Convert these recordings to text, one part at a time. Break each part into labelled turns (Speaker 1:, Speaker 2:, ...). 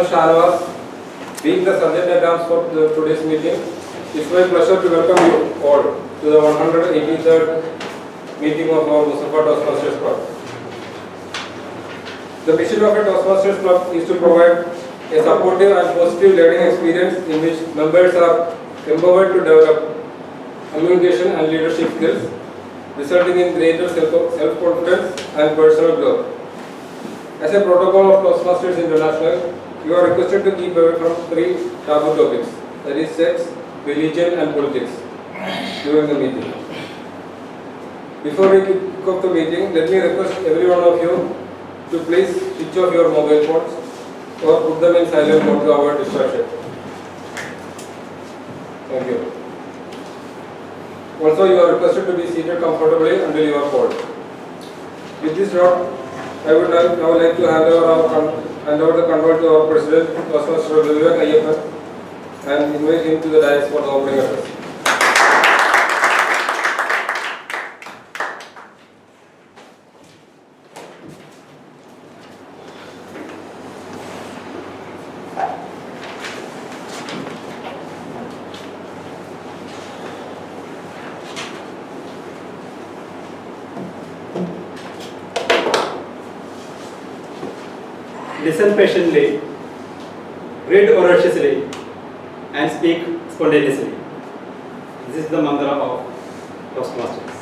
Speaker 1: Toastmaster Shanwas, being the subject items for today's meeting, it's my pleasure to welcome you all to the 183rd meeting of our Mussafah Toastmasters Club. The mission of a Toastmasters Club is to provide a supportive and positive learning experience in which members are empowered to develop communication and leadership skills, resulting in greater self-confidence and personal growth. As a protocol of Toastmasters International, you are requested to keep away from 3 taboo topics, that is sex, religion and politics, during the meeting. Before we kick off the meeting, let me request every one of you to please switch off your mobile phones or put them in silent mode to avoid distraction. Thank you. Also, you are requested to be seated comfortably until you are called. With this note, I would now like to hand over the control to our President, Toastmaster Ayappan, and invite him to the dais for the opening address.
Speaker 2: Listen patiently, read voraciously, and speak spontaneously. This is the mantra of Toastmasters.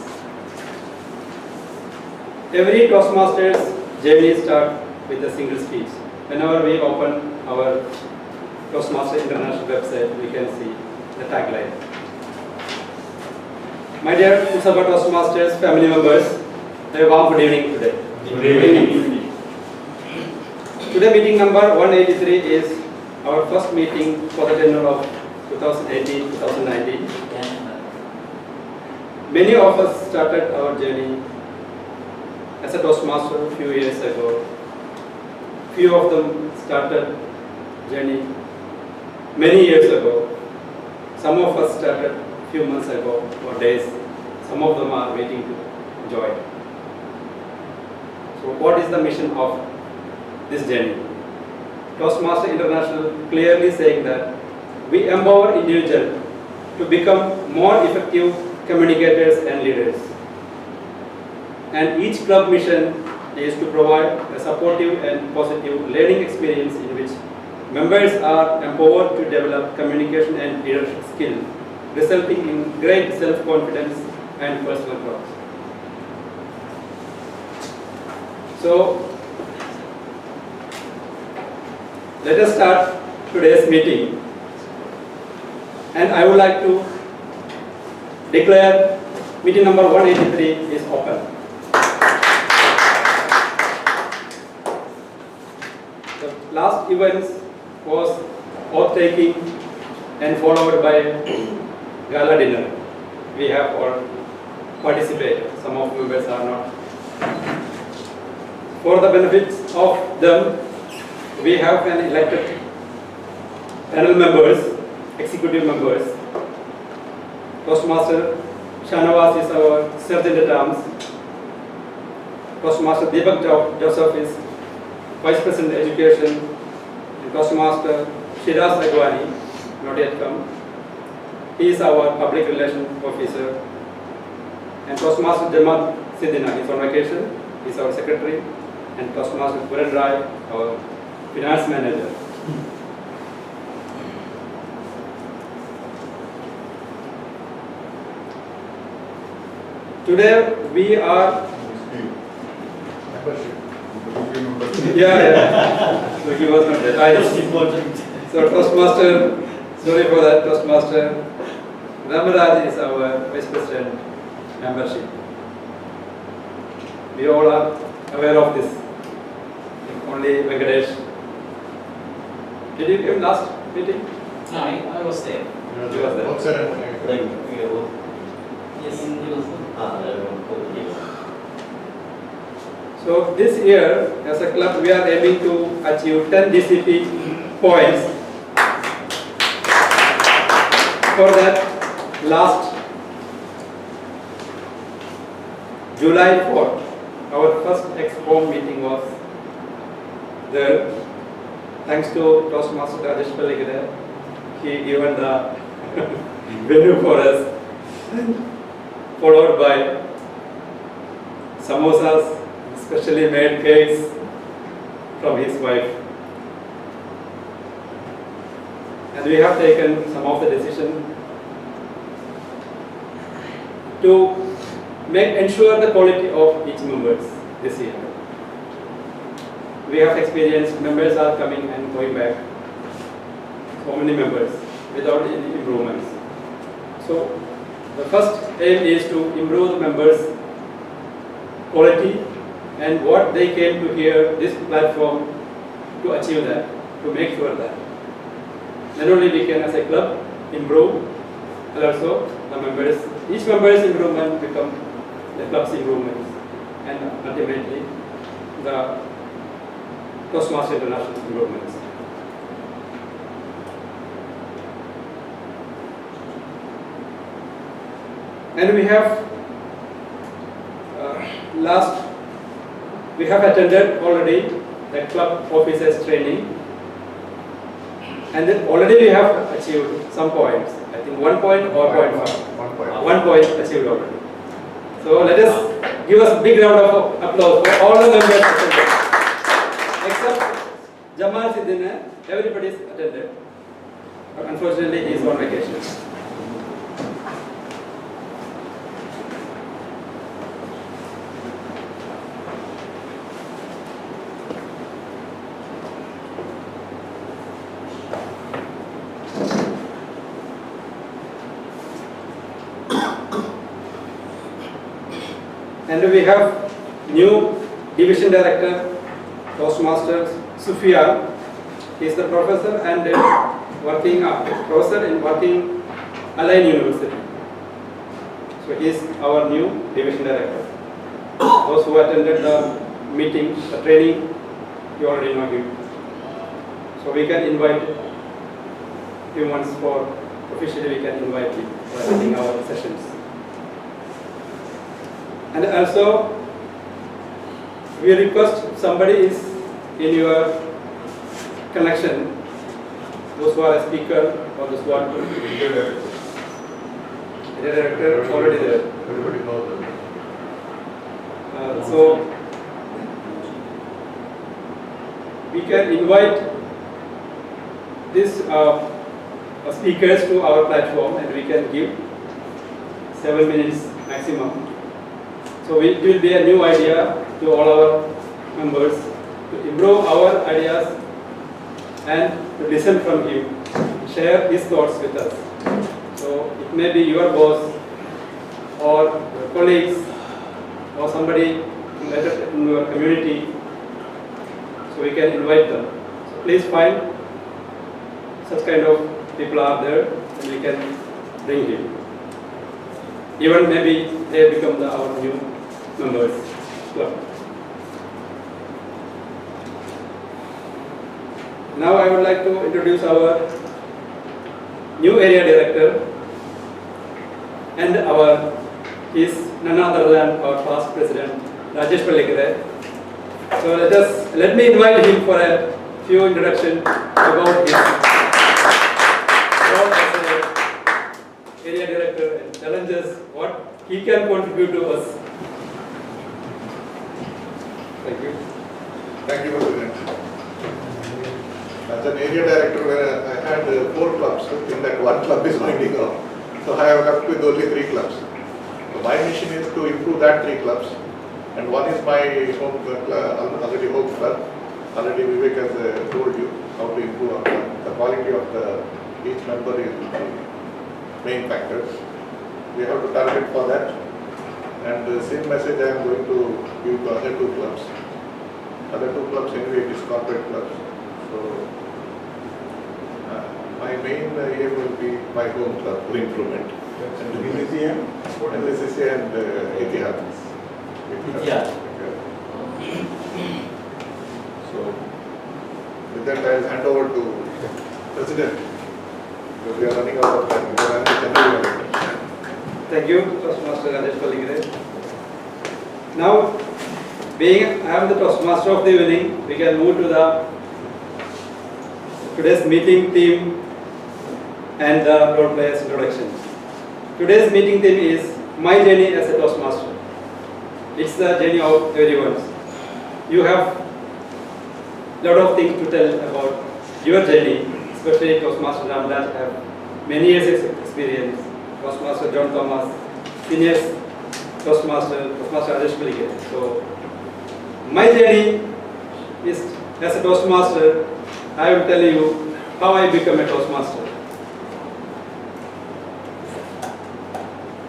Speaker 2: Every Toastmasters journey starts with a single speech. Whenever we open our Toastmasters International website, we can see the tagline. My dear Mussafah Toastmasters family members, a warm good evening today.
Speaker 3: Good evening.
Speaker 2: Today meeting number 183 is our first meeting for the tenure of 2018-2019. Many of us started our journey as a Toastmaster a few years ago. Few of them started journey many years ago. Some of us started few months ago or days. Some of them are waiting to join. So what is the mission of this journey? Toastmasters International clearly saying that we empower individuals to become more effective communicators and leaders. And each club mission is to provide a supportive and positive learning experience in which members are empowered to develop communication and leadership skills, resulting in great self-confidence and personal growth. So, let us start today's meeting, and I would like to declare meeting number 183 is open. The last event was oath taking and followed by gala dinner. We have all participated. Some of members are not. For the benefits of them, we have an elected panel members, executive members. Toastmaster Shanwas is our Sergeant at Arms. Toastmaster Deepak Joseph is Vice President Education. And Toastmaster Shiraz Agwani, not yet come. He is our Public Relations Officer. And Toastmaster Jamal Sidina is on vacation. He is our Secretary. And Toastmaster Puran Rai, our Finance Manager. Today we are. Yeah. So he was not there. So Toastmaster, sorry for that, Toastmaster Ramaraj is our Vice President membership. We all are aware of this. Only Venkatesh. Did you come last meeting?
Speaker 3: No, I was there.
Speaker 2: You was there.
Speaker 3: Yes, he was there.
Speaker 2: So this year, as a club, we are aiming to achieve 10 DCP points. For that, last July 4th, our first Expo meeting was there. thanks to Toastmaster Rajesh Palligare, he given the venue for us, followed by samosas, specially made cakes from his wife. And we have taken some of the decision to ensure the quality of each members this year. We have experienced members are coming and going back, so many members without any improvements. So the first aim is to improve the members' quality and what they came to hear this platform to achieve that, to make sure that not only we can as a club improve, but also the members, each member's improvement become the club's improvements and ultimately the Toastmasters International improvements. And we have we have attended already the club officers training, and then already we have achieved some points. I think 1 point or 0.5. 1 point achieved already. So let us give us a big round of applause for all the members attended. Except Jamal Sidina, everybody is attended. But unfortunately he is on vacation. And we have new division director, Toastmasters, Sufia. He is the professor and professor in working Allied University. So he is our new division director. Those who attended the meeting, the training, you already know him. So we can invite him once for officially we can invite him for attending our sessions. And also, we request if somebody is in your connection, those who are a speaker or those who are the director already there.
Speaker 4: Everybody knows that.
Speaker 2: So, we can invite these speakers to our platform and we can give 7 minutes maximum. So it will be a new idea to all our members to improve our ideas and to listen from him, share his thoughts with us. So it may be your boss or your colleagues or somebody in your community. So we can invite them. So please find such kind of people are there and we can bring him. Even maybe they become our new members club. Now I would like to introduce our new area director and is none other than our past president Rajesh Palligare. So let me invite him for a few introduction about his role as an area director and challenges what he can contribute to us. Thank you.
Speaker 4: Thank you, President. As an area director, I had 4 clubs. In that, 1 club is winding up. So I have left with only 3 clubs. So my mission is to improve that 3 clubs. And one is my home club, already home club. Already Vivek has told you how to improve our club. The quality of each member is the main factor. We have to target for that. And the same message I am going to give to other 2 clubs. Other 2 clubs anyway, it is corporate clubs. So my main aim will be my home club for improvement. And BCCM and Etihad. So with that I will hand over to President. Because we are running out of time.
Speaker 2: Thank you, Toastmaster Rajesh Palligare. Now, being I am the Toastmaster of the evening, we can move to the today's meeting theme and the role players introduction. Today's meeting theme is my journey as a Toastmaster. It's the journey of everyone. You have a lot of things to tell about your journey, especially Toastmaster Ramdas have many years of experience. Toastmaster John Thomas, senior Toastmaster Rajesh Malige. So my journey is as a Toastmaster. I will tell you how I become a Toastmaster.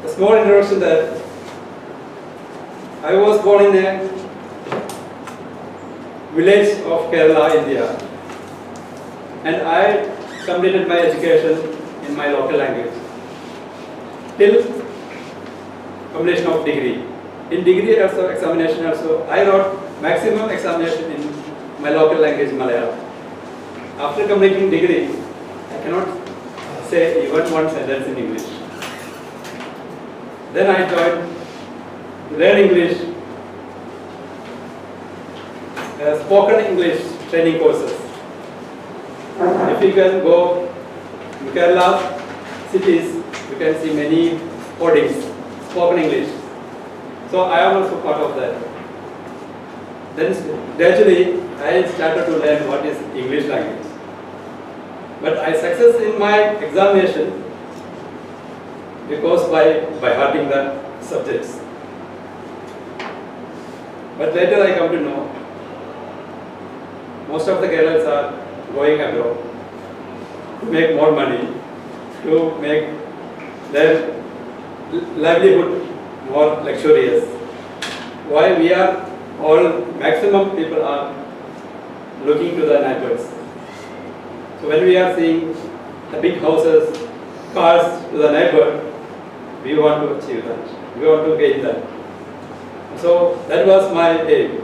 Speaker 2: A small introduction that I was born in a village of Kerala, India, and I completed my education in my local language till completion of degree. In degree also examination also, I wrote maximum examination in my local language Malayalam. After completing degree, I cannot say even one sentence in English. Then I joined to learn English, spoken English training courses. If you can go in Kerala cities, you can see many hoardings, spoken English. So I am also part of that. Then gradually I started to learn what is English language. But I success in my examination because by hearting the subjects. But later I come to know most of the Keralans are going abroad to make more money, to make their livelihood more luxurious. Why we are all, maximum people are looking to the neighbors. So when we are seeing the big houses, cars to the neighbor, we want to achieve that. We want to gain that. So that was my aim.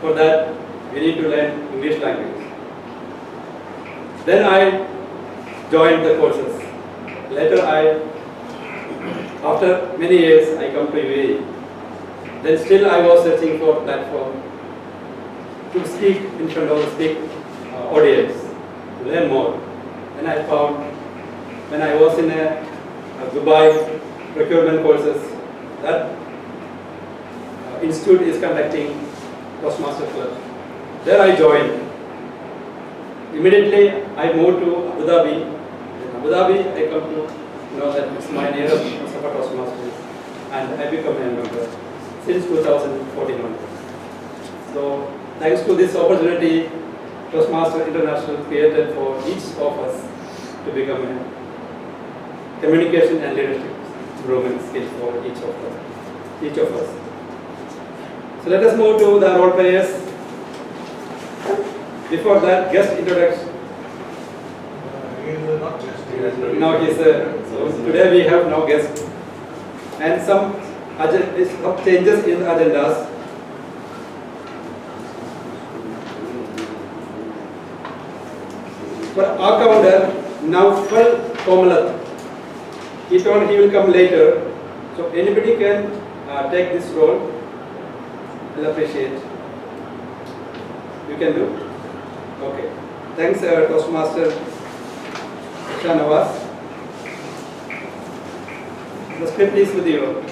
Speaker 2: For that, we need to learn English language. Then I joined the courses. Later after many years, I come to UAE. Then still I was searching for a platform to speak in front of a big audience, to learn more. And I found when I was in a Dubai procurement courses, that institute is conducting Toastmaster Club. There I joined. Immediately I moved to Abu Dhabi. In Abu Dhabi I come to know that it's my nearest Mussafah Toastmasters, and I become a member since 2014 onwards. So thanks to this opportunity, Toastmaster International created for each of us to become a communication and leadership improvement skill for each of us. So let us move to the role players. Before that, guest introduction.
Speaker 4: He is not just here.
Speaker 2: Now he's so today we have no guest and some changes in the agendas. For our founder, Naufal Komalat, he told he will come later. So anybody can take this role. I'll appreciate. You can do? Okay. Thanks, Toastmaster Nawaz. The script is with you.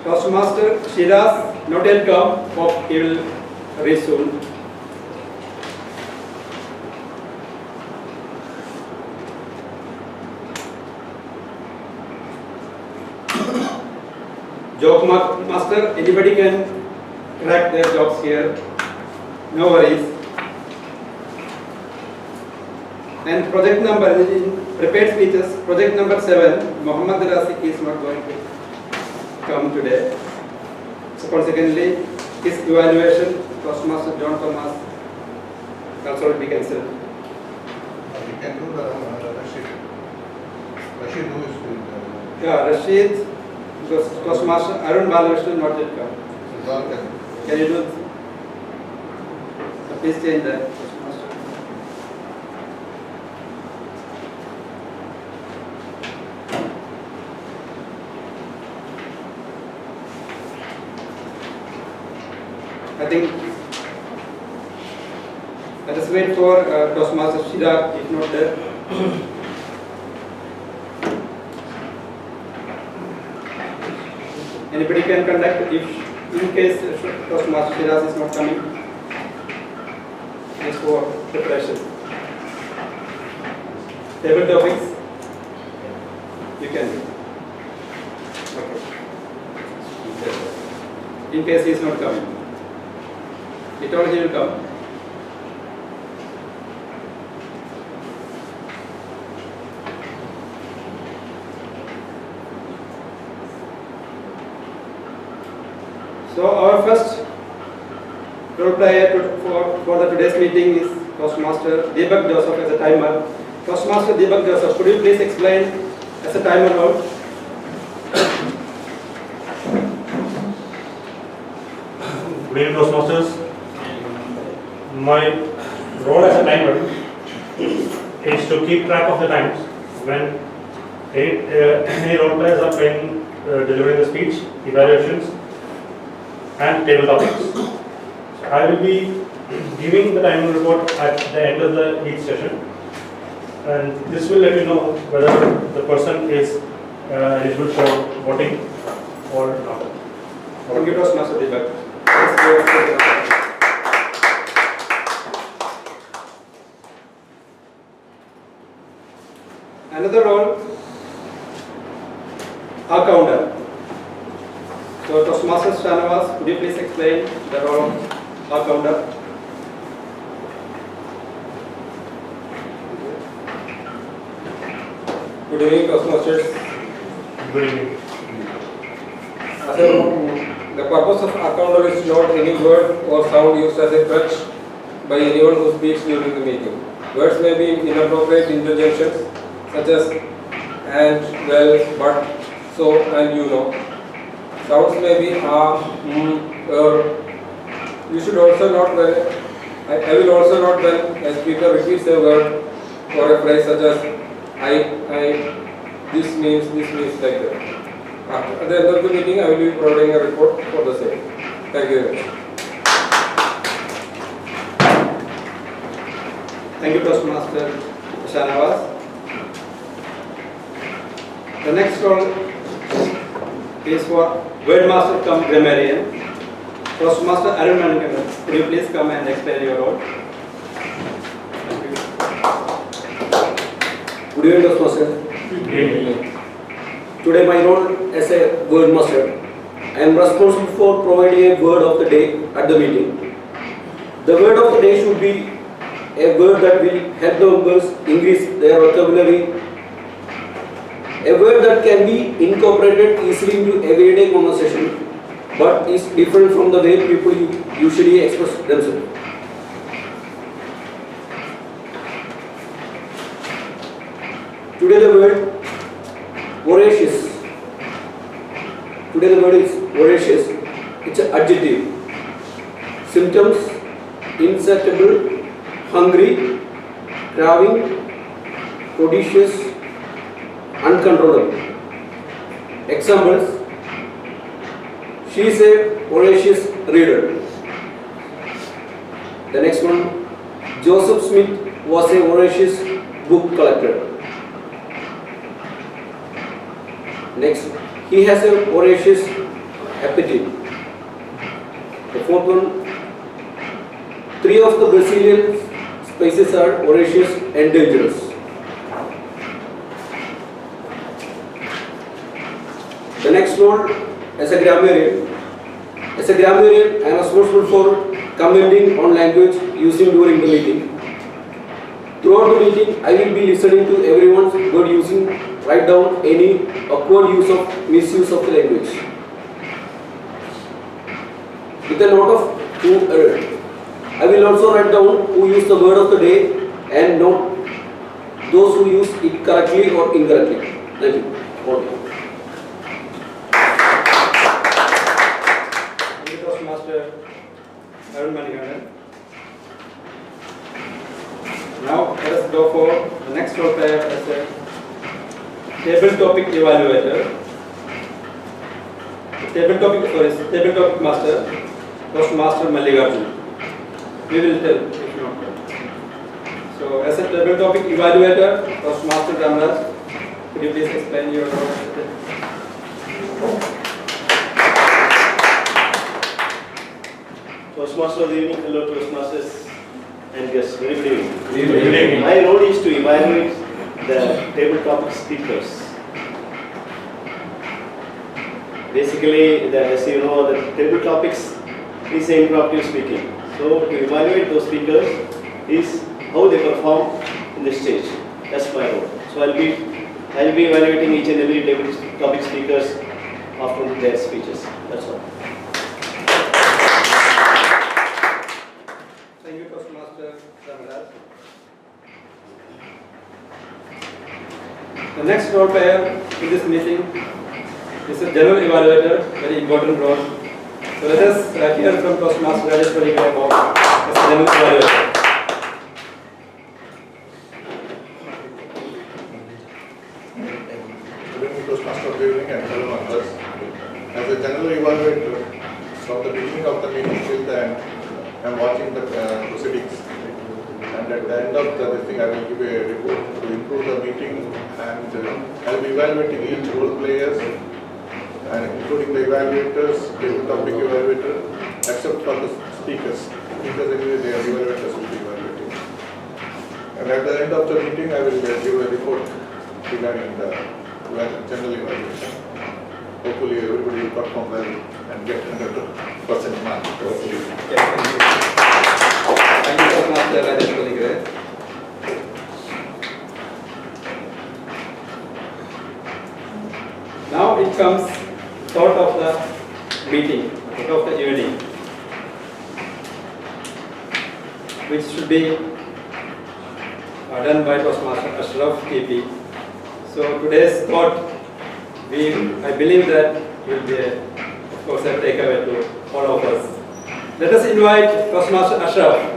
Speaker 2: Toastmaster Shiraz, not yet come. Hope he will reach soon. Joke master, anybody can crack their jokes here. No worries. And project number, in prepared speeches, project number 7, Muhammad Rasik is not going to come today. So consequently, his evaluation, Toastmaster John Thomas, also will be cancelled.
Speaker 4: We can do the Rashid. Rashid who is doing the...
Speaker 2: Yeah, Rashid, Toastmaster Arun Balakrishnan not yet come. Can you do it? Please change that. I think let us wait for Toastmaster Shira, if not there. Anybody can conduct if in case Toastmaster Shiraz is not coming. Just for preparation. Table topics, you can do. Okay. In case he is not coming. He told he will come. So our first role player for the today's meeting is Toastmaster Deepak Joseph as a timer. Toastmaster Deepak Joseph, could you please explain as a timer role?
Speaker 5: Good evening, Toastmasters. My role as a timer is to keep track of the times when any role players are playing, delivering the speech, evaluations, and table topics. I will be giving the timing report at the end of each session, and this will let you know whether the person is eligible for voting or not.
Speaker 2: Thank you, Toastmaster Deepak. Another role, accountant. So Toastmaster Shanavas, could you please explain the role of accountant?
Speaker 1: Good evening, Toastmasters.
Speaker 5: Good evening.
Speaker 1: The purpose of accounter is not any word or sound used as a crutch by anyone who speaks during the meeting. Words may be inappropriate interjections such as and, well, but, so, and you know. Sounds may be or. You should also note when I will also note when a speaker repeats a word or a phrase such as this means like that. At the end of the meeting, I will be providing a report for the same. Thank you very much.
Speaker 2: Thank you, Toastmaster Shanavas. The next role is for Wordmaster cum Grammarian. Toastmaster Arun Manikandan, could you please come and explain your role? Thank you.
Speaker 6: Good evening, Toastmaster.
Speaker 5: Good evening.
Speaker 6: Today my role as a word master. I am responsible for providing a word of the day at the meeting. The word of the day should be a word that will help the members increase their vocabulary. A word that can be incorporated easily into everyday conversation, but is different from the way people usually express themselves. Today the word voracious. Today the word is voracious. It's an adjective. Symptoms: insatiable, hungry, craving, prodigious, uncontrollable. Examples: she is a voracious reader. The next one: Joseph Smith was a voracious book collector. Next, he has a voracious appetite. The fourth one: 3 of the Brazilian species are voracious and dangerous. The next role, as a grammarian. As a grammarian, I am responsible for commenting on language using during the meeting. Throughout the meeting, I will be listening to everyone's word using, write down any awkward misuse of the language. With a note of who erred. I will also write down who used the word of the day and note those who use it correctly or incorrectly. Thank you. Okay.
Speaker 2: Thank you, Toastmaster Arun Manikandan. Now let us go for the next role player as a table topic evaluator. Table topic master. Toastmaster Malayalee. We will tell if not. So, as a table topic evaluator, Toastmaster Ramraj, could you please explain your role?
Speaker 7: Toastmaster of the evening, hello Toastmasters and guests, very good evening.
Speaker 5: Good evening.
Speaker 7: My role is to evaluate the table topic speakers. Basically, as you know, the table topics is impromptu speaking. So to evaluate those speakers is how they perform in the stage. That's my role. So I'll be evaluating each and every table topic speakers after their speeches. That's all.
Speaker 2: Thank you, Toastmaster Ramraj. The next role player in this meeting is a general evaluator, very important role. So let us hear from Toastmaster Rajesh about this general evaluator.
Speaker 4: Good evening, Toastmaster of the evening and fellow members. As a general evaluator, from the beginning of the meeting till the end, I am watching the proceedings. And at the end of this thing, I will give a report to improve the meeting, and I will be evaluating each role players, and including the evaluators, table topic evaluator, except for the speakers. Speakers anyway, their evaluators will be evaluating. And at the end of the meeting, I will give a report regarding the general evaluation. Hopefully, everybody will perform well and get 100% mark. Hopefully.
Speaker 2: Thank you, Toastmaster Rajesh. Now it comes thought of the meeting, thought of the evening, which should be done by Toastmaster Ashraf KP. So today's thought, I believe that will be, of course, a takeaway to all of us. Let us invite Toastmaster Ashraf.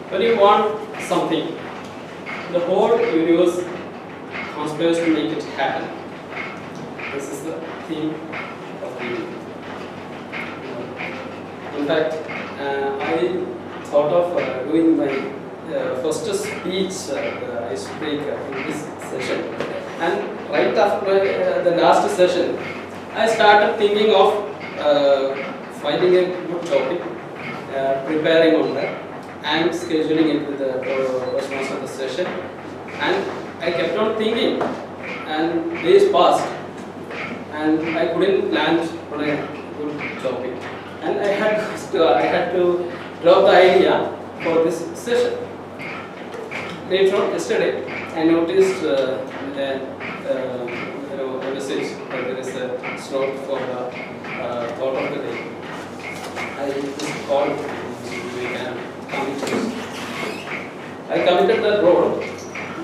Speaker 8: When you want something, the whole universe conspires to make it happen. This is the theme of the evening. In fact, I thought of doing my first speech, I speak in this session. And right after the last session, I started thinking of finding a good topic, preparing on that, and scheduling it with the response of the session. And I kept on thinking, and days passed, and I couldn't land on a good topic. And I had to drop the idea for this session. Later on, yesterday, I noticed a message that there is a slot for the thought of the day. I just called, we can commit to this. I committed that role.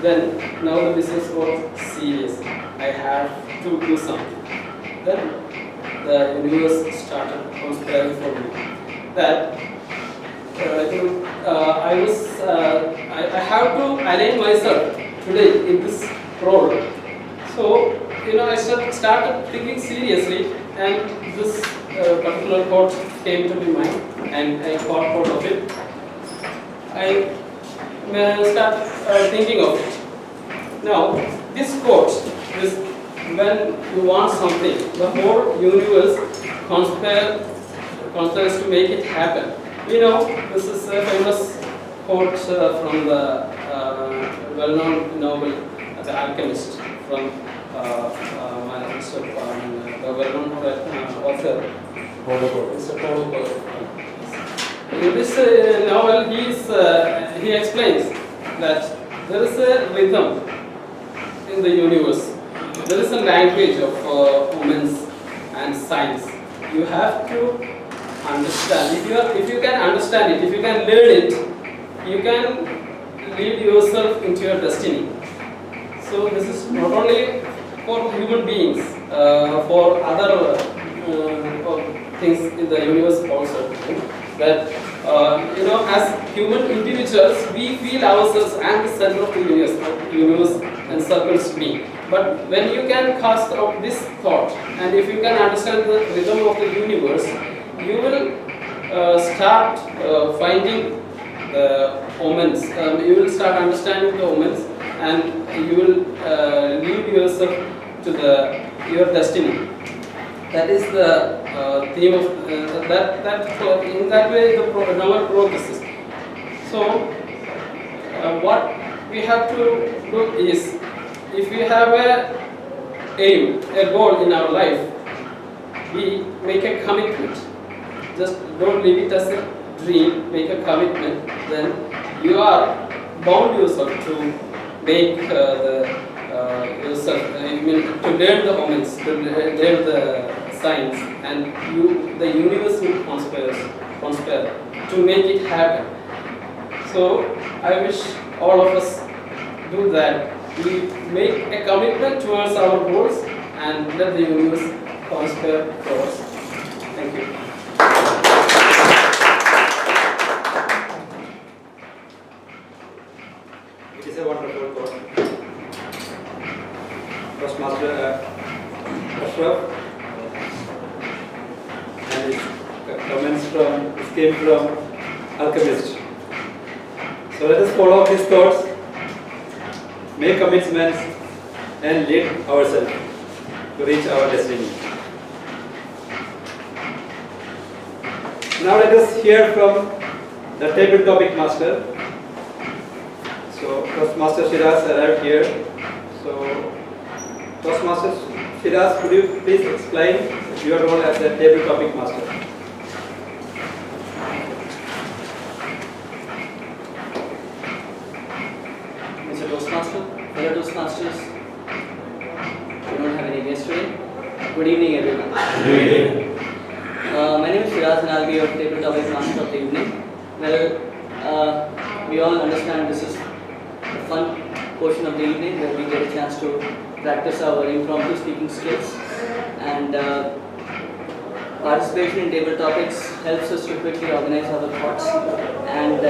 Speaker 8: Then now the business was serious. I had to do something. Then the universe started conspiring for me. That I have to align myself today in this role. So I started thinking seriously, and this particular quote came to my mind, and I caught hold of it. I start thinking of it. Now, this quote is when you want something, the whole universe conspires to make it happen. This is a famous quote from the well-known novel, The Alchemist, from the well-known author, Mr. Paulo. In this novel, he explains that there is a rhythm in the universe. There is a language of humans and science. You have to understand. If you can understand it, if you can learn it, you can lead yourself into your destiny. So this is not only for human beings, for other things in the universe also. But as human individuals, we feel ourselves and the center of the universe and circles me. But when you can cast out this thought, and if you can understand the rhythm of the universe, you will start finding the omens. You will start understanding the omens, and you will lead yourself to your destiny. That is the theme of that. In that way, the novel progresses. So, what we have to do is, if we have a goal in our life, we make a commitment. Just don't leave it as a dream. Make a commitment. Then you are bound yourself to make yourself. To learn the omens, to learn the signs, and the universe will conspire to make it happen. So I wish all of us do that. We make a commitment towards our goals and let the universe conspire for us. Thank you.
Speaker 2: It is a wonderful thought. Toastmaster Ashraf, and his comments came from Alchemist. So let us follow his thoughts, make commitments, and lead ourselves to reach our destiny. Now let us hear from the table topic master. So Toastmaster Shiraz arrived here. So Toastmaster Shiraz, could you please explain your role as a table topic master?
Speaker 9: Mr. Toastmaster, fellow Toastmasters, we don't have any guests today. Good evening, everyone.
Speaker 3: Good evening.
Speaker 9: My name is Shiraz and I'll be your table topic master of the evening. Well, we all understand this is a fun portion of the evening where we get a chance to practice our impromptu speaking skills, and participation in table topics helps us to quickly organize our thoughts and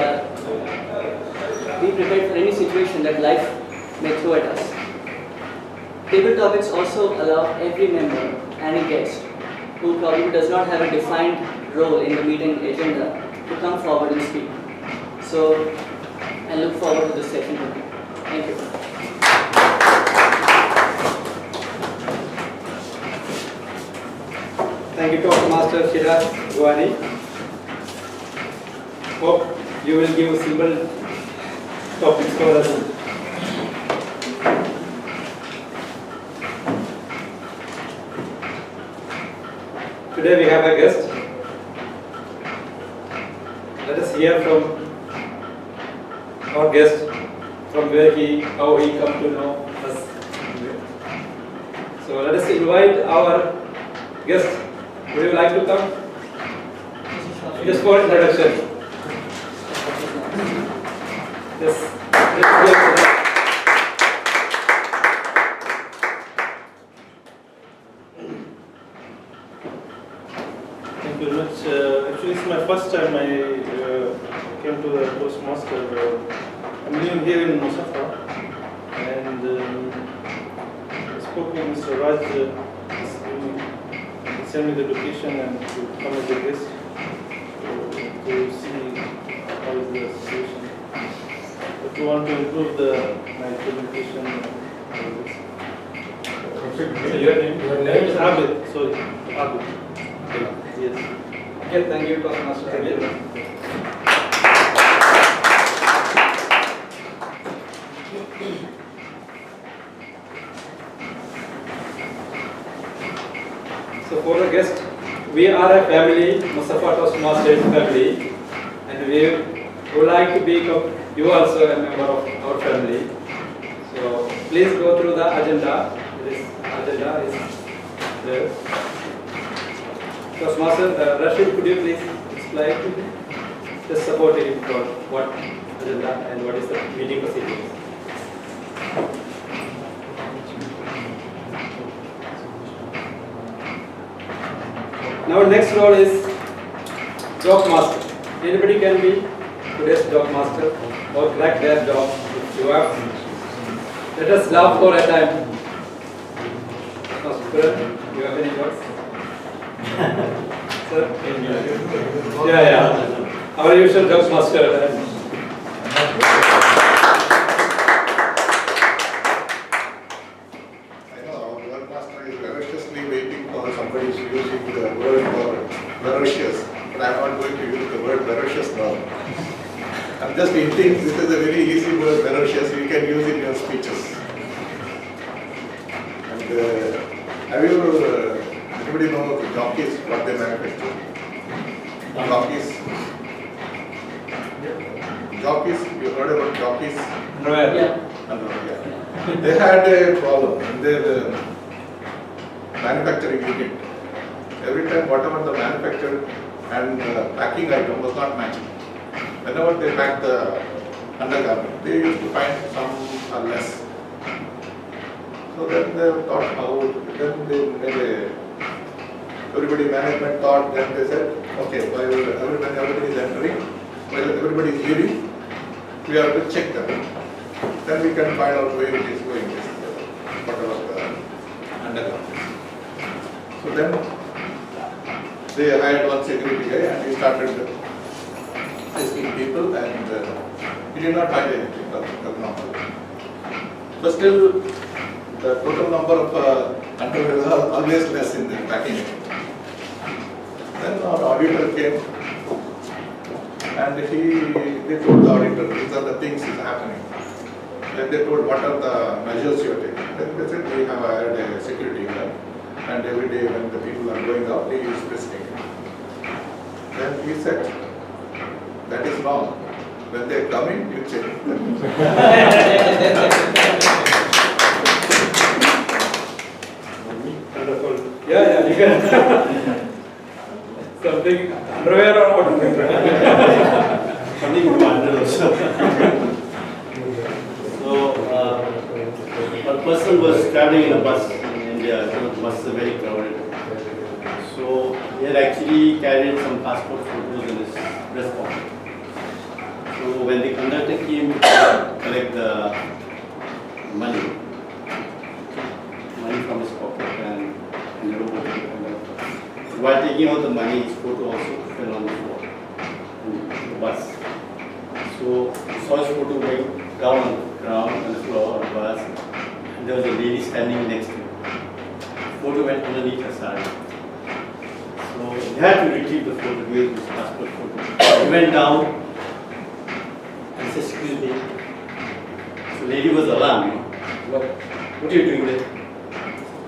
Speaker 9: be prepared for any situation that life may throw at us. Table topics also allow every member and a guest who probably does not have a defined role in the meeting agenda to come forward and speak. So I look forward to this session today. Thank you.
Speaker 2: Thank you, Toastmaster Shiraz Guani. Hope you will give simple topics for us. Today we have a guest. Let us hear from our guest, from how he come to know us. So let us invite our guest. Would you like to come? Just for introduction. Yes.
Speaker 5: Thank you very much. Actually, it's my first time I came to the Toastmaster. I'm living here in Mussafah, and I spoke with Mr. Raj this evening. He sent me the location and to come as a guest to see how is the situation. But we want to improve my communication and all this.
Speaker 2: So your name?
Speaker 5: My name is Abid. Sorry, Abid. Yes.
Speaker 2: Okay, thank you, Toastmaster.
Speaker 5: Thank you.
Speaker 2: So for the guest, we are a family, Mussafah Toastmasters family, and we would like to become you also a member of our family. So please go through the agenda. This agenda is there. Toastmaster Rashid, could you please explain the supporting for what agenda and what is the meeting procedures? Now next role is Toastmaster. Anybody can be today's job master or crack their job if you have. Let us laugh for a time. You have any words? Sir? Yeah. Our usual job master.
Speaker 4: I know our word master is ferociously waiting for somebody who's using the word for ferocious, but I'm not going to use the word ferocious now. I'm just hinting this is a very easy word, ferocious. You can use it in your speeches. And have you anybody know the jockeys, what they manufacture? Jockeys. Jockeys. You heard about jockeys?
Speaker 9: Yeah.
Speaker 4: Yeah. They had a problem in their manufacturing unit. Every time, whatever the manufactured and packing item was not matching. Whenever they packed the undergarment, they used to find some are less. So then they thought how, then they made a, everybody management thought, then they said, okay, while everybody is entering, while everybody is leaving, we have to check them. Then we can find out where it is going, whatever the undergarment. So then they hired one security guy and he started asking people and he did not find anything, abnormal. But still, the total number of underwear is always less in the packing. Then our auditor came and they told the auditor, these are the things that are happening. Then they told what are the measures you are taking. Then they said we have hired a security guard and every day when the people are going out, he is listening. Then he said, that is wrong. When they come in, you check.
Speaker 2: Wonderful. Yeah, you can. Something underwear or what?
Speaker 7: Something to under also. So, a person was traveling in a bus in India. The bus is very crowded. So, he had actually carried some passport photos in his breast pocket. So, when the conductor came to collect the money from his pocket and handed over to the conductor. While taking out the money, his photo also fell on the floor in the bus. So, he saw his photo going down on the ground, on the floor of the bus, and there was a lady standing next to him. The photo went underneath her sari. So, he had to retrieve the photo with his passport photo. He went down and said, excuse me. So, the lady was alarmed. What are you doing there?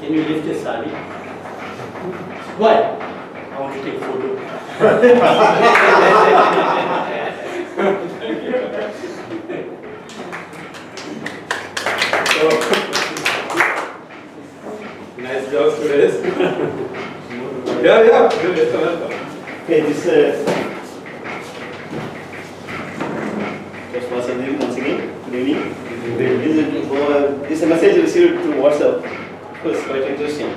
Speaker 7: Can you lift your sari? Why? I want to take a photo.
Speaker 2: So, nice jobs today. Yeah, welcome.
Speaker 7: Okay, this once again, good evening. This is a message received through WhatsApp. It was quite interesting.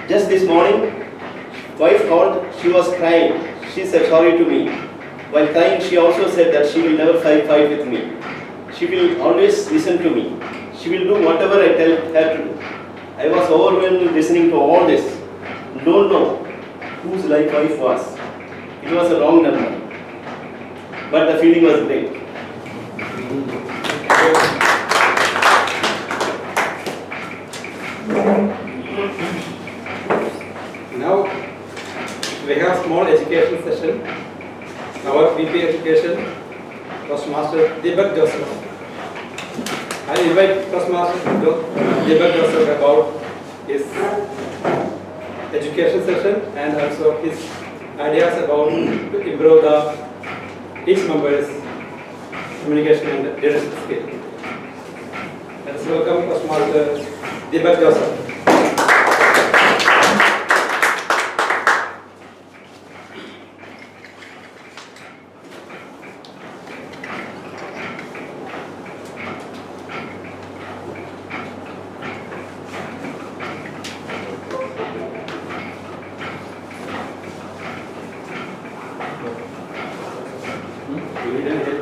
Speaker 7: Just this morning, wife called, she was crying. She said sorry to me. While crying, she also said that she will never fight with me. She will always listen to me. She will do whatever I tell her to do. I was overwhelmed listening to all this. Don't know whose life wife was. It was a wrong number. But the feeling was great.
Speaker 2: Now we have small education session. Our VP Education, Toastmaster Deepak Joseph. I invite Toastmaster Deepak Joseph about his education session and also his ideas about to improve each member's communication and leadership skill. Let's welcome Toastmaster Deepak Joseph. We didn't get.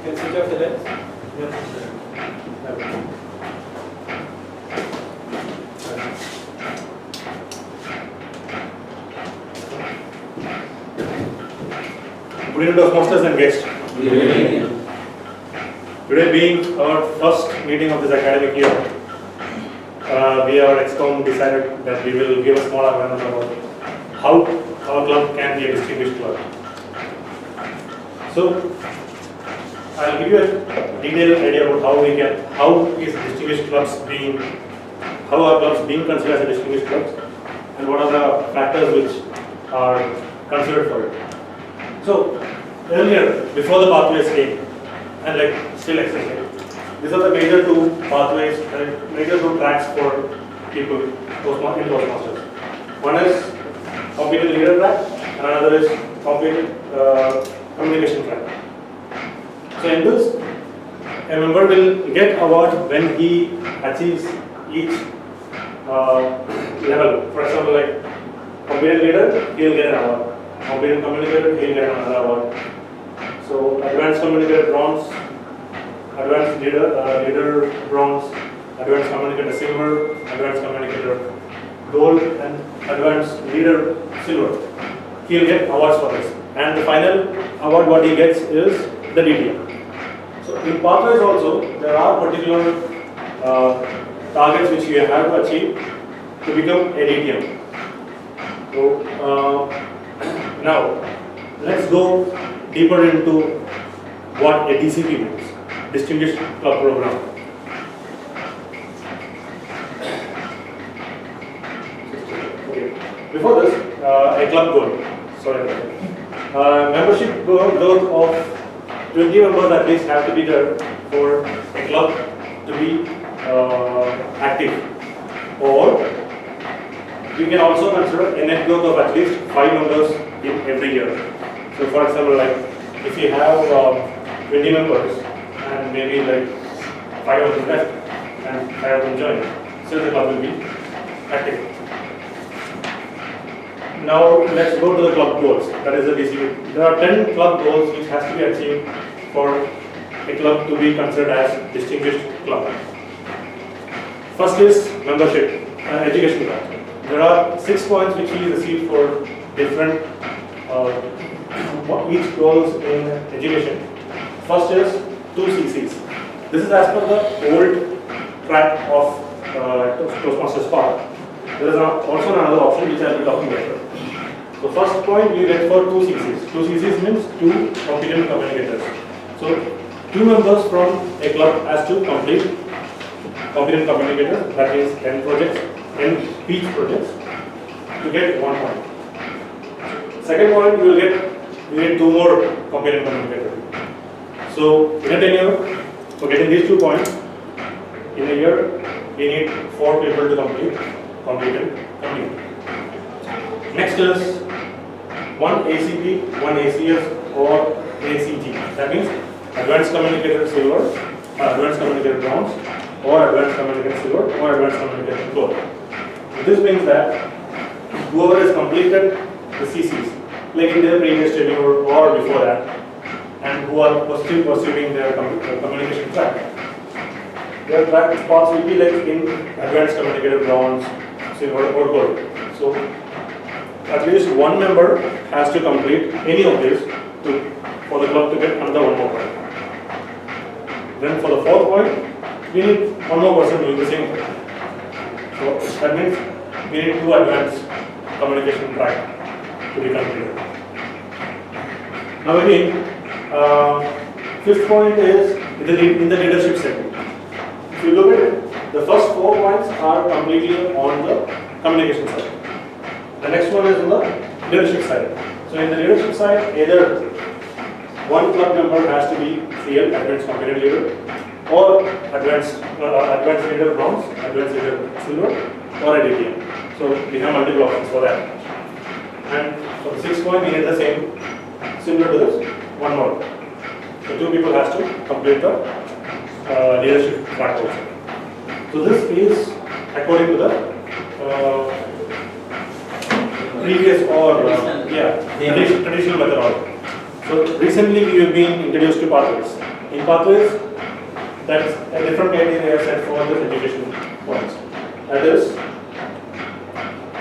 Speaker 2: Can switch off the lights?
Speaker 5: Good evening, Toastmasters and guests. Today being our first meeting of this academic year, we our ExCom decided that we will give a small awareness about how our club can be a distinguished club. So, I'll give you a detailed idea about how is distinguished clubs being, how are clubs being considered as a distinguished clubs, and what are the factors which are considered for it. So, earlier, before the pathways came, and like still existing, these are the major two pathways, major two tracks for people in Toastmasters. One is competent leader track, and another is competent communication track. So in this, a member will get award when he achieves each level. For example, like competent leader, he will get an award. Competent communicator, he will get another award. So advanced communicator bronze, advanced leader bronze, advanced communicator silver, advanced communicator gold, and advanced leader silver. He will get awards for this. And the final award what he gets is the DTM. So in pathways also, there are particular targets which you have to achieve to become a DTM. So now let's go deeper into what a DCP means, Distinguished Club Program. Okay. Before this, a club goal. Sorry. Membership growth of 20 members at least have to be there for a club to be active. Or you can also consider a net growth of at least 5 members in every year. So for example, like if you have 20 members and maybe like 5 of them left and 5 of them join, still the club will be active. Now let's go to the club goals. That is the DCP. There are 10 club goals which has to be achieved for a club to be considered as distinguished club. First is membership and education club. There are 6 points which we receive for different each goals in education. First is 2 CCs. This is as per the old track of Toastmasters Park. There is also another option which I will be talking later. So first point we get for 2 CCs. 2 CCs means 2 competent communicators. So 2 members from a club has to complete competent communicator, that means 10 projects, 10 speech projects to get 1 point. Second point we need 2 more competent communicators. So in a tenure, for getting these 2 points, in a year we need 4 people to complete competent communicator. Next is 1 ACP, 1 ACS or ACG. That means Advanced Communicator Silver, Advanced Communicator Bronze, or Advanced Communicator Silver, or Advanced Communicator Gold. This means that whoever has completed the CCs, like in their previous tenure or before that, and who are still pursuing their communication track, their track spots will be like in Advanced Communicator Bronze, Silver, or Gold. So at least 1 member has to complete any of these for the club to get another 1 more point. Then for the 4th point, we need 1 more person doing the same thing. So that means we need 2 advanced communication track to be completed. Now again, 5th point is in the leadership segment. If you look at it, the first 4 points are completely on the communication side. The next one is on the leadership side. So in the leadership side, either 1 club member has to be CL, Advanced Competent Leader, or Advanced advanced leader bronze, advanced leader silver, or a DTM. So we have multiple options for that. And for the 6th point, we need the same, similar to this, one more. So 2 people has to complete the leadership track also. So this is according to the previous or traditional methodology. So recently we have been introduced to pathways. In pathways, that's a different criteria set for the education points. That is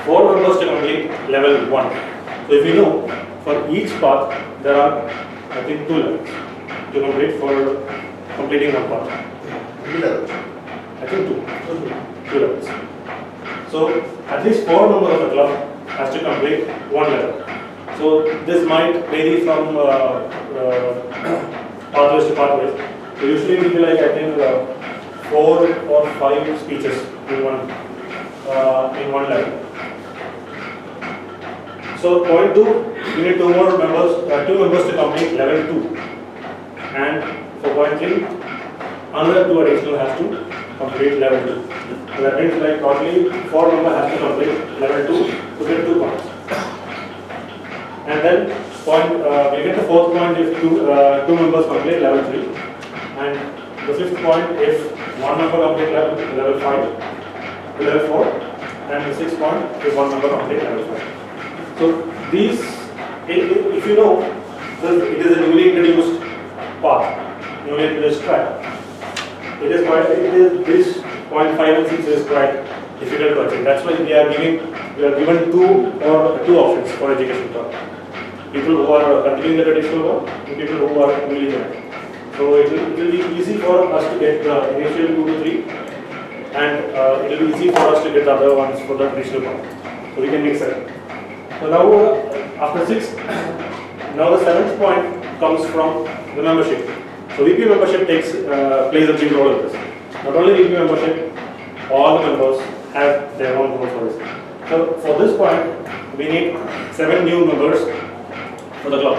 Speaker 5: 4 members to complete level 1. So if you know, for each path there are, I think, 2 levels to complete for completing one path.
Speaker 4: 3 levels.
Speaker 5: I think 2 levels. So at least 4 members of the club has to complete 1 level. So this might vary from pathways to pathways. So usually it will be like, I think, 4 or 5 speeches in one level. So point 2, we need 2 members to complete level 2. And for point 3, another 2 additional has to complete level 2. So that means like totally 4 members has to complete level 2 to get 2 points. And then we get the 4th point if 2 members complete level 3. And the 5th point if 1 member complete level 5, level 4. And the 6th point if 1 member complete level 5. So these, if you know, it is a newly introduced path, newly introduced track. This point 5 and 6 is quite difficult to achieve. That's why we are given two options for education talk. People who are continuing the traditional work and people who are newly joined. So it will be easy for us to get the initial 2 to 3, and it will be easy for us to get the other ones for the traditional work. So we can mix it. So now after 6, now the 7th point comes from the membership. So VP membership plays a big role in this. Not only VP membership, all the members have their own role for this. So for this point, we need 7 new members for the club.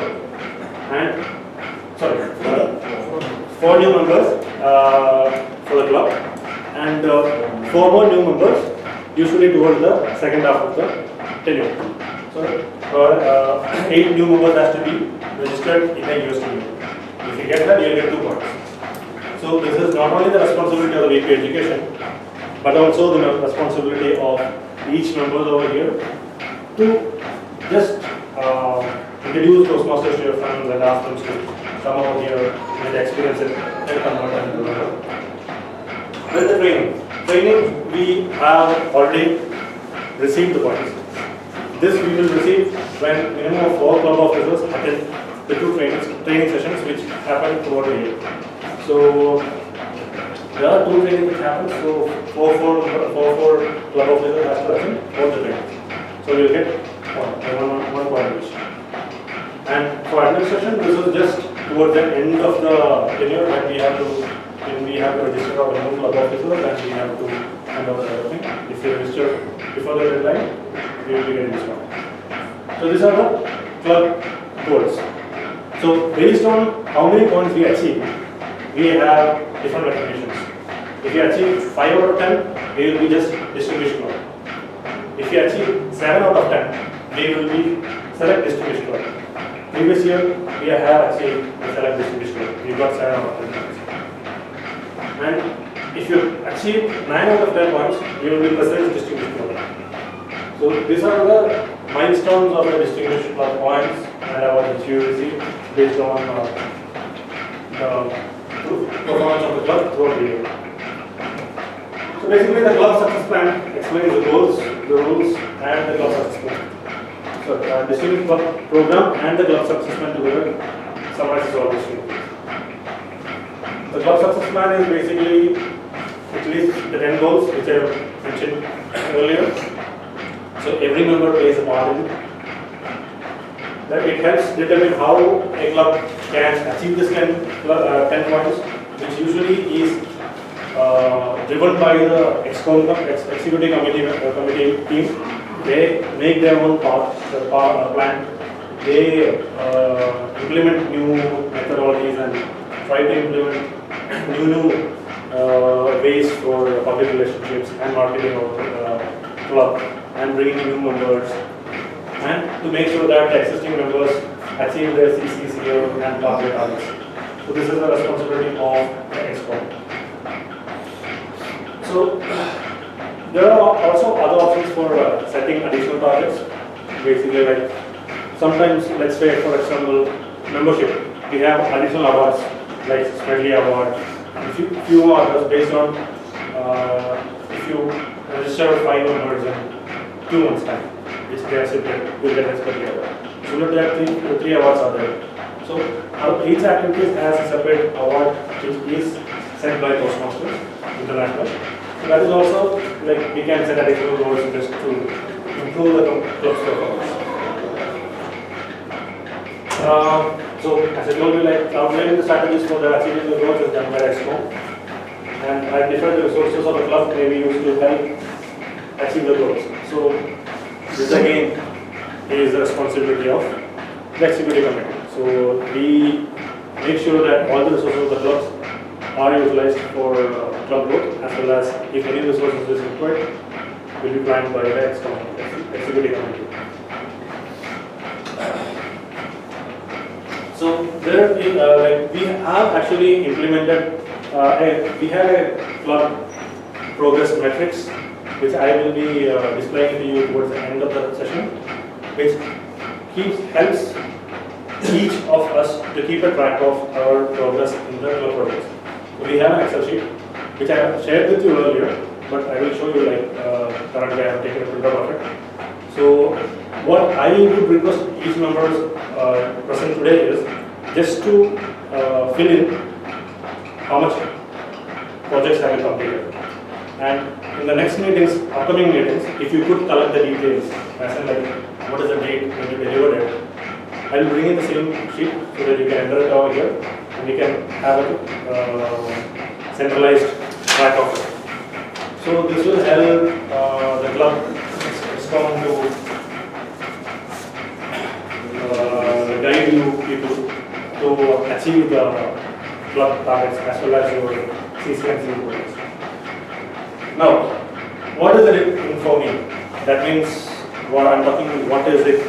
Speaker 5: And 4 new members for the club, and 4 more new members usually towards the second half of the tenure. So 8 new members has to be registered in the university. If you get that, you will get 2 points. So this is not only the responsibility of the VP education, but also the responsibility of each member over here to just introduce Toastmasters to your friends and ask them to come over here and experience it and convert them into member. Then the training, we have already received the points. This we will receive when minimum of 4 club officers attend the 2 training sessions which happen throughout the year. So there are 2 trainings which happen. So 4 club officers has to attend both the trainings. So we will get 1 point each. And for administration, this is just towards the end of the tenure when we have to register our new club officers and we have to hand over everything. If they register before the deadline, we will be getting this one. So these are the club goals. So based on how many points we achieve, we have different recognitions. If you achieve 5 out of 10, we will be just distinguished club. If you achieve 7 out of 10, we will be select distinguished club. Previous year, we have achieved the select distinguished club. We got 7 out of 10 points. And if you achieve 9 out of 10 points, you will be president distinguished club. So these are the milestones of the distinguished club points and which you receive based on the performance of the club throughout the year. So basically the club success plan explains the goals, the rules and the club success plan. So distinguished club program and the club success plan together summarizes all these things. The club success plan is basically at least the 10 goals which I mentioned earlier. So every member plays a part in it. That it helps determine how a club can achieve this 10 points, which usually is driven by the executive committee team. They make their own plan. They implement new methodologies and try to implement new ways for public relationships and marketing of club and bringing in new members, and to make sure that the existing members achieve their CCCO and pathway targets. So this is the responsibility of the EXCOM. So there are also other options for setting additional targets. Basically, like sometimes, let's say for example, membership, we have additional awards like Smedley Award, and few others based on if you register 5 members in 2 months time, which they are separate, will get a Smedley Award. So look at three awards are there. So each activity has a separate award which is set by Toastmasters International. So that is also like we can set additional goals just to improve the club's performance. So as I told you, like outlining the strategies for the achieving the goals is done by EXCO, and identify the resources of the club may be used to help achieve the goals. So this again is the responsibility of the executive committee. So we make sure that all the resources of the clubs are utilized for club growth, as well as if any resources is required, will be planned by the executive committee. So there, we have actually implemented. We have a club progress metrics, which I will be displaying to you towards the end of the session, which helps each of us to keep a track of our progress in the club progress. So we have an Excel sheet, which I have shared with you earlier, but I will show you like currently I have taken a printout of it. So what I would request each member present today is just to fill in how much projects have been completed. And in the next meetings, upcoming meetings, if you could collect the details, as in like what is the date when you delivered it, I will bring in the same sheet so that you can enter it over here and we can have a centralized track of it. So this will help the club EXCOM to guide you people to achieve the club targets as well as your CCNC goals. Now, what is it in for me? That means what I'm talking, what is it,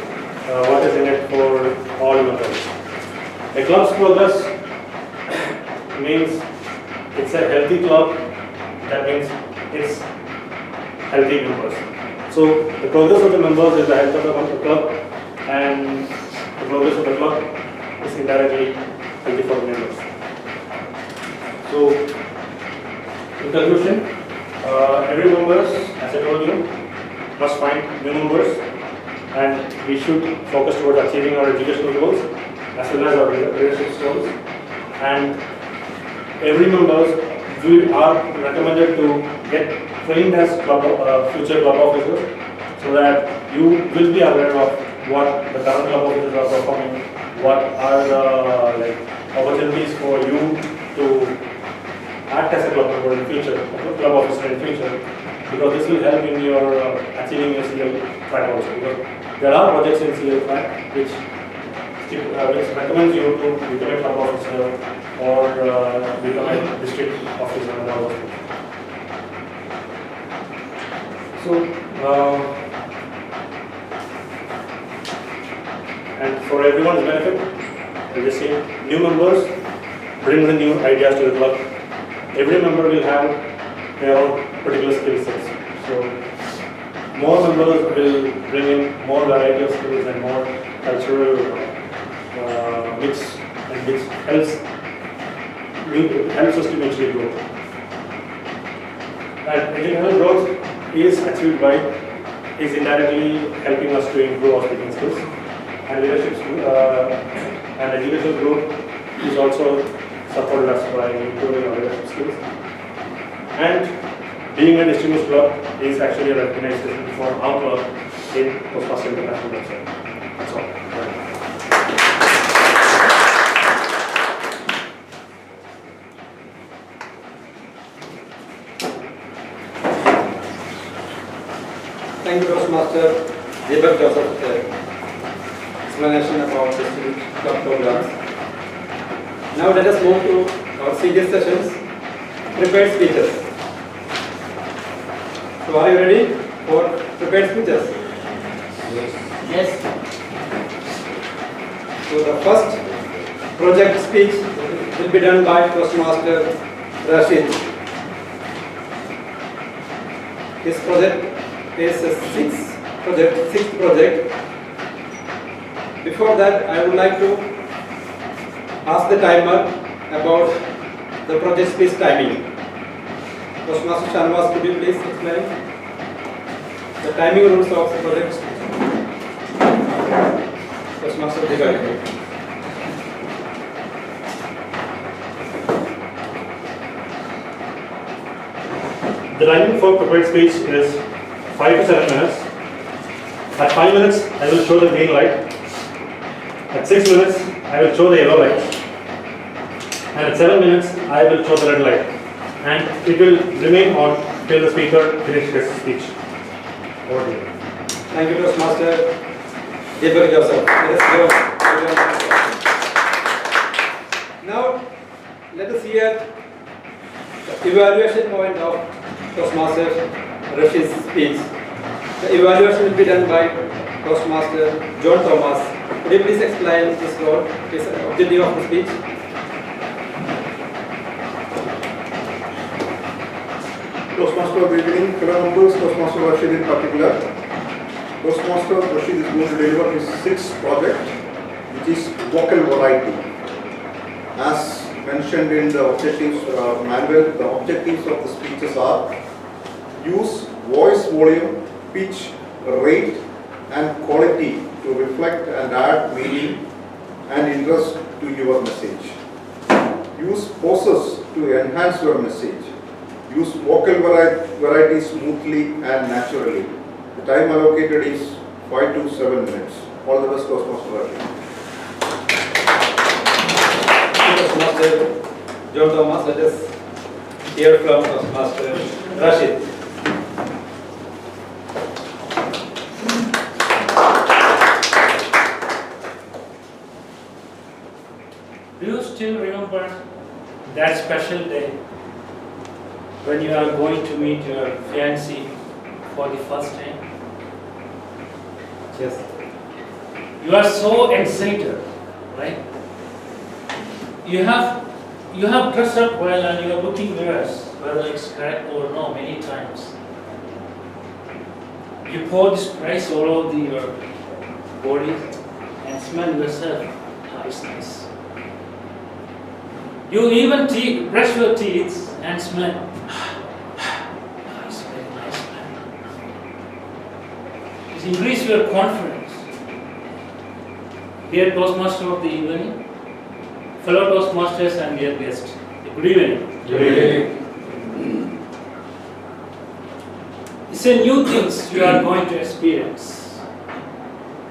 Speaker 5: what is in it for all members. A club's progress means it's a healthy club, that means it's healthy members. So the progress of the members is the health of the club, and the progress of the club is indirectly healthy for the members. So in conclusion, every member, as I told you, must find new members, and we should focus towards achieving our educational goals as well as our leadership goals. And every member we are recommended to get trained as future club officers, so that you will be aware of what the current club officers are performing, what are the opportunities for you to act as a club member in future, a club officer in future, because this will help in your achieving your CL track also. Because there are projects in CL track which recommends you to become a club officer or become a district officer and all those things. So, and for everyone's benefit, I just say new members bring the new ideas to the club. Every member will have their own particular skill sets. So more members will bring in more variety of skills and more cultural mix, and which helps us to mutually grow. And educational growth is achieved by, is indirectly helping us to improve our speaking skills, and leadership and educational growth is also supported us by improving our leadership skills. And being a distinguished club is actually a recognition for our club in Toastmasters International website. That's all.
Speaker 1: Thank you, Toastmaster Deepak Joseph, for the explanation about the club programs. Now let us move to our serious sessions.
Speaker 2: prepared speeches. So are you ready for prepared speeches?
Speaker 9: Yes.
Speaker 2: So the first project speech will be done by Toastmaster Rashid. His project is a sixth project. Before that, I would like to ask the timer about the project speech timing. Toastmaster Shanwas, could you please explain the timing rules of the project speech? Toastmaster Divya.
Speaker 5: The timing for prepared speech is 5 to 7 minutes. At 5 minutes, I will show the green light. At 6 minutes, I will show the yellow light. And at 7 minutes, I will show the red light. And it will remain on till the speaker finishes his speech. Over to you.
Speaker 2: Thank you, Toastmaster Deepak Joseph. Let us go. Now, let us hear the evaluation point of Toastmaster Rashid's speech. The evaluation will be done by Toastmaster John Thomas. Could you please explain this role, this objective of the speech?
Speaker 4: Toastmaster, good evening, fellow members, Toastmaster Rashid in particular. Toastmaster Rashid is going to deliver his sixth project, which is vocal variety. As mentioned in the objectives manual, the objectives of the speeches are use voice volume, pitch, rate and quality to reflect and add meaning and interest to your message. Use pauses to enhance your message. Use vocal variety smoothly and naturally. The time allocated is 5 to 7 minutes. All the best, Toastmaster Rashid.
Speaker 2: Toastmaster John Thomas, let us hear from Toastmaster Rashid.
Speaker 10: Do you still remember that special day when you are going to meet your fiancée for the first time?
Speaker 2: Yes.
Speaker 10: You are so excited, right? You have dressed up well and you are looking mirrors, whether it's correct or no, many times. You pour this spray all over your body and smell yourself. How it's nice. You even brush your teeth and smell. It's very nice. It increases your confidence. Dear Toastmaster of the evening, fellow Toastmasters and dear guests, good evening.
Speaker 1: Good evening.
Speaker 10: It's a new things you are going to experience.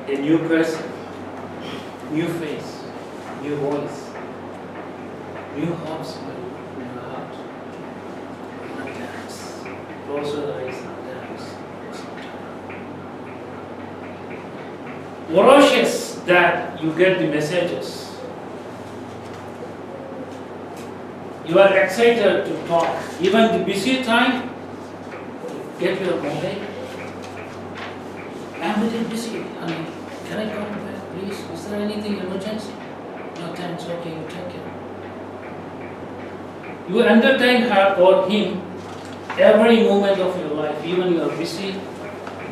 Speaker 10: A new person, new face, new voice, new hopes in your heart. And dance. Close your eyes and dance. Ferocious that you get the messages. You are excited to talk. Even the busy time, get your mobile. I'm a little busy, honey. Can I come back, please? Is there anything emergency? No, thanks. Okay, you take care. You entertain her or him every moment of your life, even you are busy,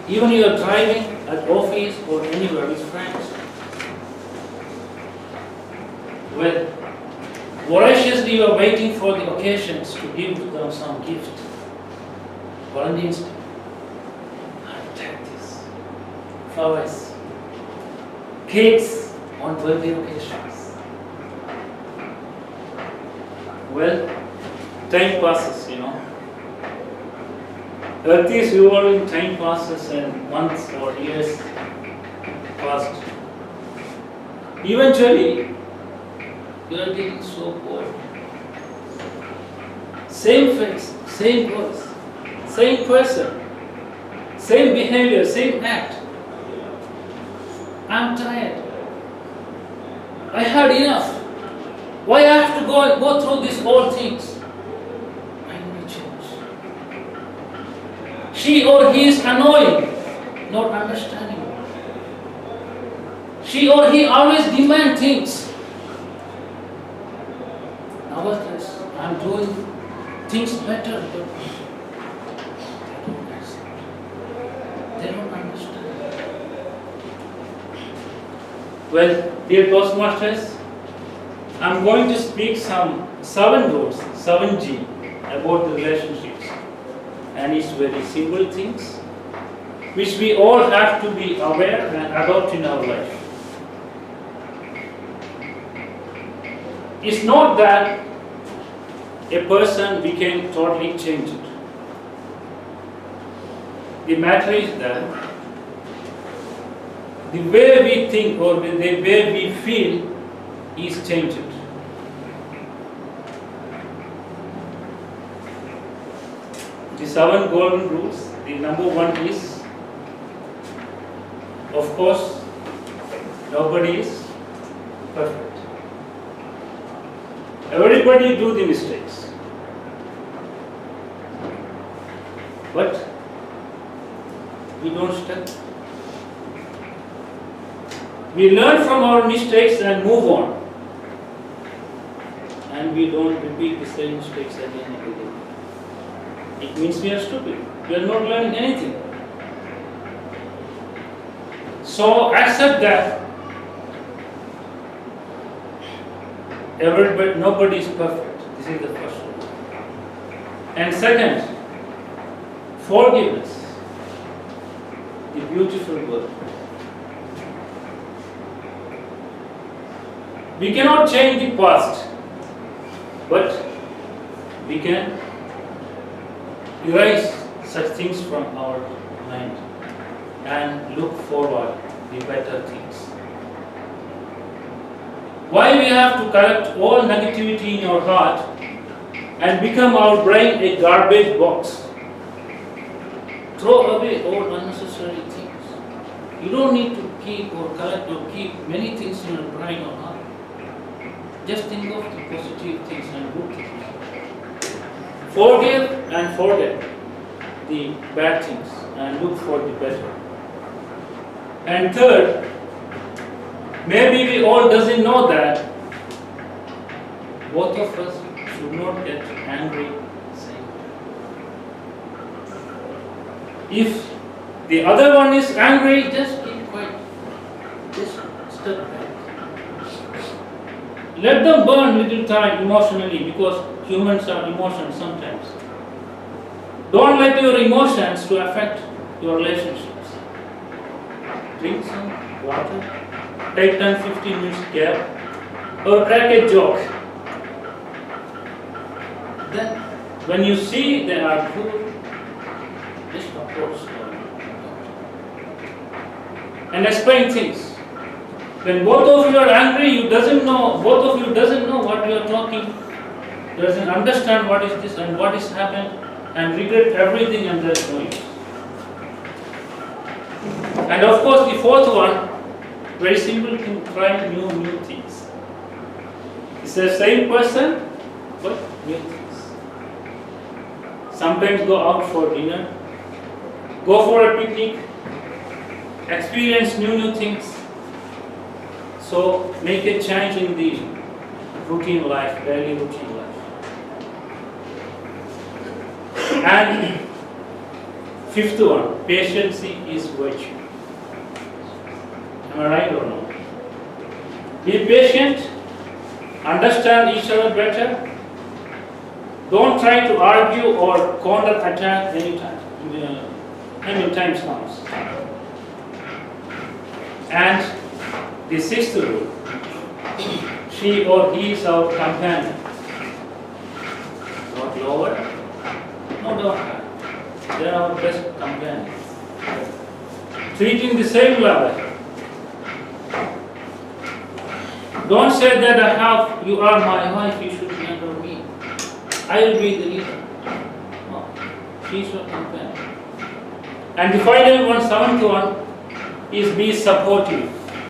Speaker 10: even you are driving at office or anywhere with friends. Well, voraciously you are waiting for the occasions to give them some gift. Valentine's Day. I take this. Flowers. Cakes on birthday occasions. Well, time passes, Earth is evolving, time passes and months or years passed. Eventually, you are getting so bored. Same face, same voice, same person, same behavior, same act. I'm tired. I had enough. Why I have to go through these old things? I She or he is annoying, not understanding. She or he always demand things. Nowadays, I'm doing things better, but they don't understand. Well, dear Toastmasters, I'm going to speak some 7 rules, 7G, about the relationships. And it's very simple things, which we all have to be aware and adopt in our life. It's not that a person became totally changed. The matter is that the way we think or the way we feel is changed. The 7 golden rules, the number 1 is, of course, nobody is perfect. Everybody do the mistakes. But we don't stop. We learn from our mistakes and move on. And we don't repeat the same mistakes again and again. It means we are stupid. We are not learning anything. So accept that nobody is perfect. This is the first rule. And second, forgiveness. The beautiful word. We cannot change the past, but we can erase such things from our mind and look forward the better things. Why we have to collect all negativity in our heart and become our brain a garbage box? Throw away all unnecessary things. You don't need to keep or collect or keep many things in your brain or heart. Just think of the positive things and good things. Forgive and forget the bad things and look for the better. And third, maybe we all doesn't know that both of us should not get angry same time. If the other one is angry, just keep quiet. Just step back. Let them burn little time emotionally, because humans are emotions sometimes. Don't let your emotions to affect your relationships. Drink some water, take 10-15 minutes gap, or crack a joke. Then, when you see they are good, just approach them and explain things. When both of you are angry, both of you doesn't know what you are talking, doesn't understand what is this and what is happened, and regret everything, and there is no use. And of course, the fourth one, very simple thing, try new things. It's the same person, but new things. Sometimes go out for dinner, go for a picnic, experience new things. So make a change in the routine life, daily routine life. And fifth one, patience is virtue. Am I right or no? Be patient, understand each other better. Don't try to argue or counter attack anytime. Times comes. And the sixth rule, she or he is our companion. Not lower, not higher. They are our best companion. Treating the same level. Don't say that you are my wife, you should be under me. I will be the leader. No, she is your companion. And the final one, seventh one, is be supportive.